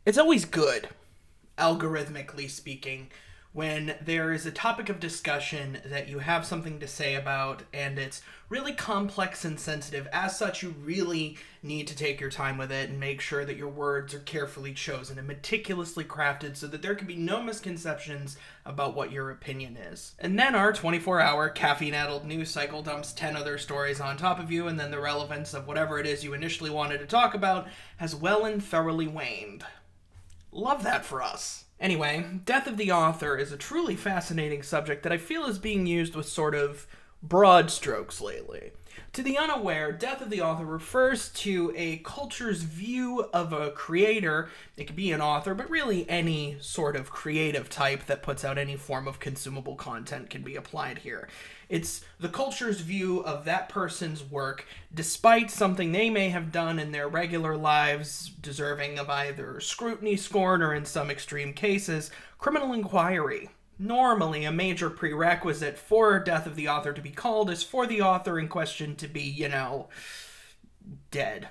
It's always good, algorithmically speaking, when there is a topic of discussion that you have something to say about and it's really complex and sensitive. As such, you really need to take your time with it and make sure that your words are carefully chosen and meticulously crafted so that there can be no misconceptions about what your opinion is. And then our 24-hour caffeine-addled news cycle dumps 10 other stories on top of you, and then the relevance of whatever it is you initially wanted to talk about has well and thoroughly waned. Love that for us. Anyway, death of the author is a truly fascinating subject that I feel is being used with sort of broad strokes lately. To the unaware, death of the author refers to a culture's view of a creator. It could be an author, but really any sort of creative type that puts out any form of consumable content can be applied here. It's the culture's view of that person's work, despite something they may have done in their regular lives, deserving of either scrutiny, scorn, or in some extreme cases, criminal inquiry. Normally, a major prerequisite for death of the author to be called is for the author in question to be, dead.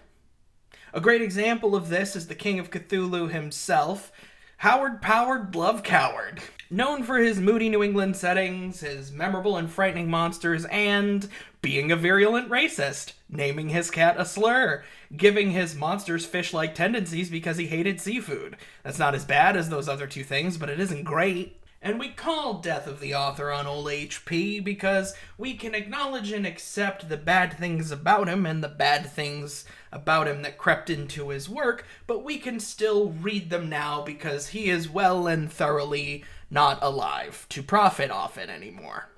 A great example of this is the King of Cthulhu himself, Howard Powered Love Coward. Known for his moody New England settings, his memorable and frightening monsters, and being a virulent racist, naming his cat a slur, giving his monsters fish-like tendencies because he hated seafood. That's not as bad as those other two things, but it isn't great. And we call death of the author on old HP because we can acknowledge and accept the bad things about him and the bad things about him that crept into his work, but we can still read them now because he is well and thoroughly not alive to profit off it anymore.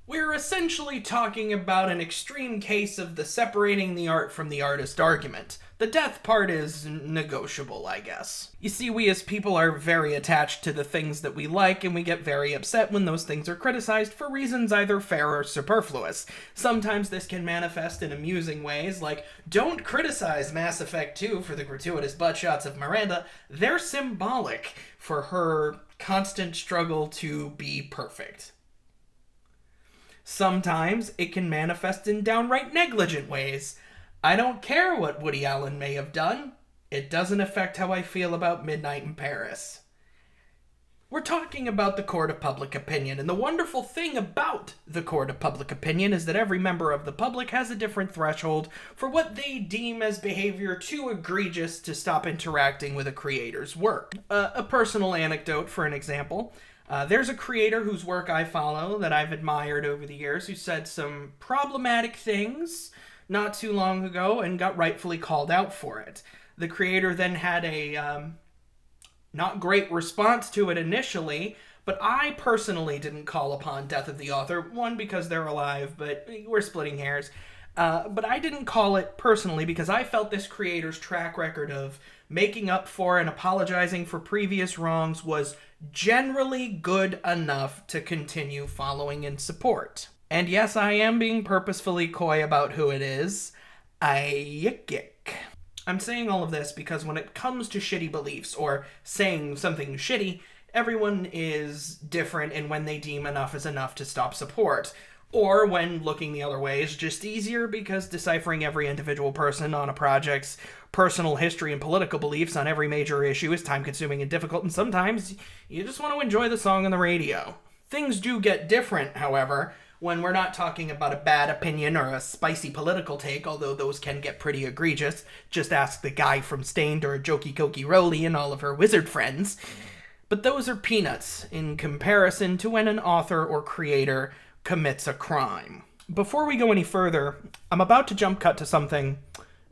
We're essentially talking about an extreme case of the separating the art from the artist argument. The death part is negotiable, I guess. You see, we as people are very attached to the things that we like, and we get very upset when those things are criticized for reasons either fair or superfluous. Sometimes this can manifest in amusing ways, like, don't criticize Mass Effect 2 for the gratuitous butt shots of Miranda. They're symbolic for her constant struggle to be perfect. Sometimes it can manifest in downright negligent ways. I don't care what Woody Allen may have done. It doesn't affect how I feel about Midnight in Paris. We're talking about the court of public opinion, and the wonderful thing about the court of public opinion is that every member of the public has a different threshold for what they deem as behavior too egregious to stop interacting with a creator's work. A personal anecdote, for an example. There's a creator whose work I follow that I've admired over the years who said some problematic things not too long ago and got rightfully called out for it. The creator then had a not great response to it initially, but I personally didn't call upon death of the author. One, because they're alive, but we're splitting hairs. But I didn't call it personally because I felt this creator's track record of making up for and apologizing for previous wrongs was generally good enough to continue following and support. And yes, I am being purposefully coy about who it is. I'm saying all of this because when it comes to shitty beliefs or saying something shitty, everyone is different in when they deem enough is enough to stop support. Or when looking the other way is just easier because deciphering every individual person on a project's personal history and political beliefs on every major issue is time-consuming and difficult, and sometimes you just want to enjoy the song on the radio. Things do get different, however, when we're not talking about a bad opinion or a spicy political take, although those can get pretty egregious. Just ask the guy from Stained or Jokey Cokey Rowley and all of her wizard friends. But those are peanuts in comparison to when an author or creator commits a crime. Before we go any further, I'm about to jump cut to something,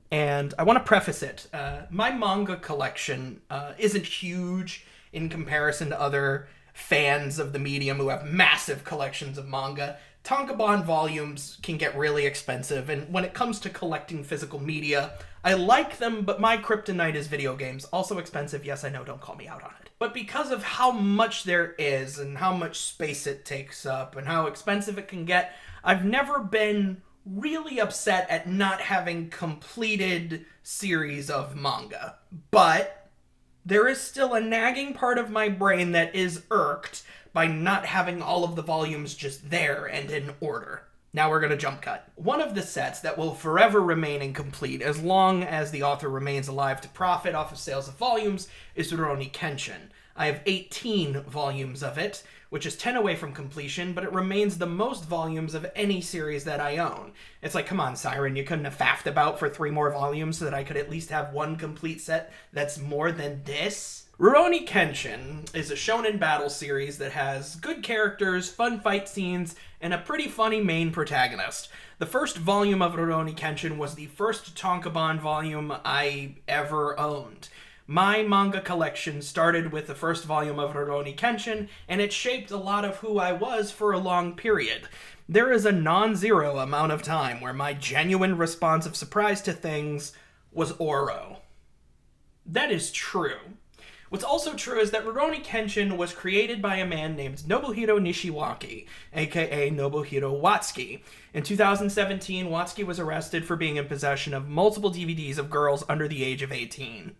and I want to preface it. My manga collection isn't huge in comparison to other fans of the medium who have massive collections of manga. Tankobon volumes can get really expensive, and when it comes to collecting physical media, I like them, but my kryptonite is video games. Also expensive, yes, I know, don't call me out on it. But because of how much there is, and how much space it takes up, and how expensive it can get, I've never been really upset at not having completed series of manga. But there is still a nagging part of my brain that is irked by not having all of the volumes just there and in order. Now we're going to jump cut. One of the sets that will forever remain incomplete as long as the author remains alive to profit off of sales of volumes is Rurouni Kenshin. I have 18 volumes of it, which is 10 away from completion, but it remains the most volumes of any series that I own. It's like, come on, Siren, you couldn't have faffed about for 3 more volumes so that I could at least have one complete set that's more than this? Rurouni Kenshin is a shonen battle series that has good characters, fun fight scenes, and a pretty funny main protagonist. The first volume of Rurouni Kenshin was the first tankobon volume I ever owned. My manga collection started with the first volume of Rurouni Kenshin, and it shaped a lot of who I was for a long period. There is a non-zero amount of time where my genuine response of surprise to things was Oro. That is true. What's also true is that Rurouni Kenshin was created by a man named Nobuhiro Nishiwaki, aka Nobuhiro Watsuki. In 2017, Watsuki was arrested for being in possession of multiple DVDs of girls under the age of 18.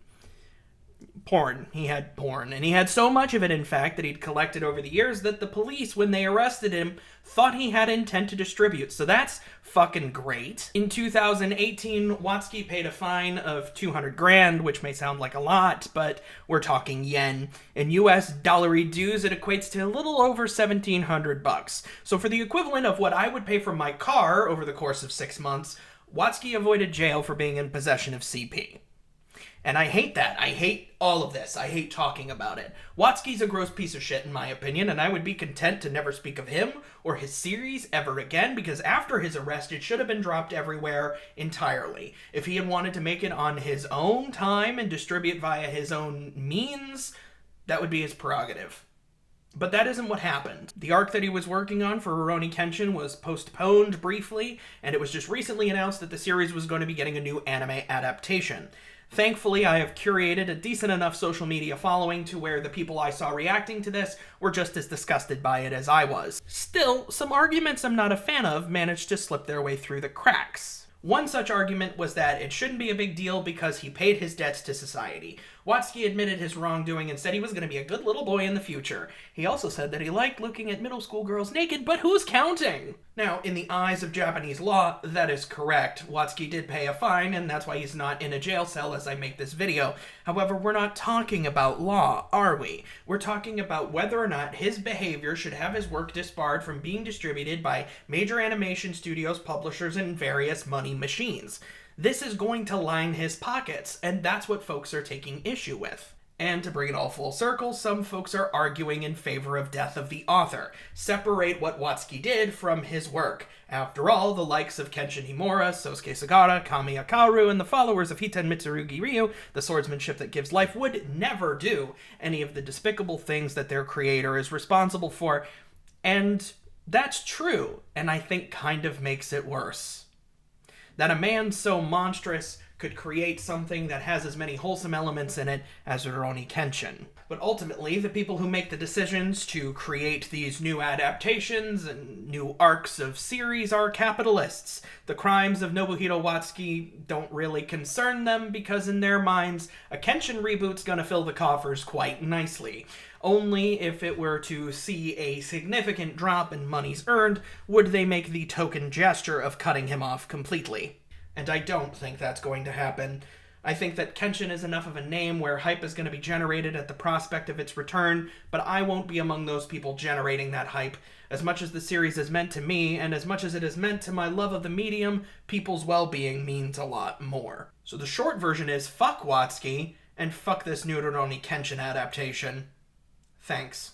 Porn. He had porn. And he had so much of it, in fact, that he'd collected over the years that the police, when they arrested him, thought he had intent to distribute. So that's fucking great. In 2018, Watsuki paid a fine of $200,000, which may sound like a lot, but we're talking yen. In US dollary dues, it equates to a little over $1,700. So for the equivalent of what I would pay for my car over the course of 6 months, Watsuki avoided jail for being in possession of CP. And I hate that. I hate all of this. I hate talking about it. Watsuki's a gross piece of shit in my opinion, and I would be content to never speak of him or his series ever again, because after his arrest, it should have been dropped everywhere entirely. If he had wanted to make it on his own time and distribute via his own means, that would be his prerogative. But that isn't what happened. The arc that he was working on for Rurouni Kenshin was postponed briefly, and it was just recently announced that the series was going to be getting a new anime adaptation. Thankfully, I have curated a decent enough social media following to where the people I saw reacting to this were just as disgusted by it as I was. Still, some arguments I'm not a fan of managed to slip their way through the cracks. One such argument was that it shouldn't be a big deal because he paid his debts to society. Watsuki admitted his wrongdoing and said he was going to be a good little boy in the future. He also said that he liked looking at middle school girls naked, but who's counting? Now, in the eyes of Japanese law, that is correct. Watsuki did pay a fine, and that's why he's not in a jail cell as I make this video. However, we're not talking about law, are we? We're talking about whether or not his behavior should have his work disbarred from being distributed by major animation studios, publishers, and various money machines. This is going to line his pockets, and that's what folks are taking issue with. And to bring it all full circle, some folks are arguing in favor of death of the author. Separate what Watsuki did from his work. After all, the likes of Kenshin Himura, Sosuke Sagara, Kami Akaru, and the followers of Hiten Mitsurugi Ryu, the swordsmanship that gives life, would never do any of the despicable things that their creator is responsible for. And that's true, and I think kind of makes it worse. That a man so monstrous could create something that has as many wholesome elements in it as Rurouni Kenshin. But ultimately, the people who make the decisions to create these new adaptations and new arcs of series are capitalists. The crimes of Nobuhiro Watsuki don't really concern them because in their minds, a Kenshin reboot's gonna fill the coffers quite nicely. Only if it were to see a significant drop in monies earned would they make the token gesture of cutting him off completely. And I don't think that's going to happen. I think that Kenshin is enough of a name where hype is going to be generated at the prospect of its return, but I won't be among those people generating that hype. As much as the series is meant to me, and as much as it is meant to my love of the medium, people's well-being means a lot more. So the short version is fuck Watsuki, and fuck this new Rurouni Kenshin adaptation. Thanks.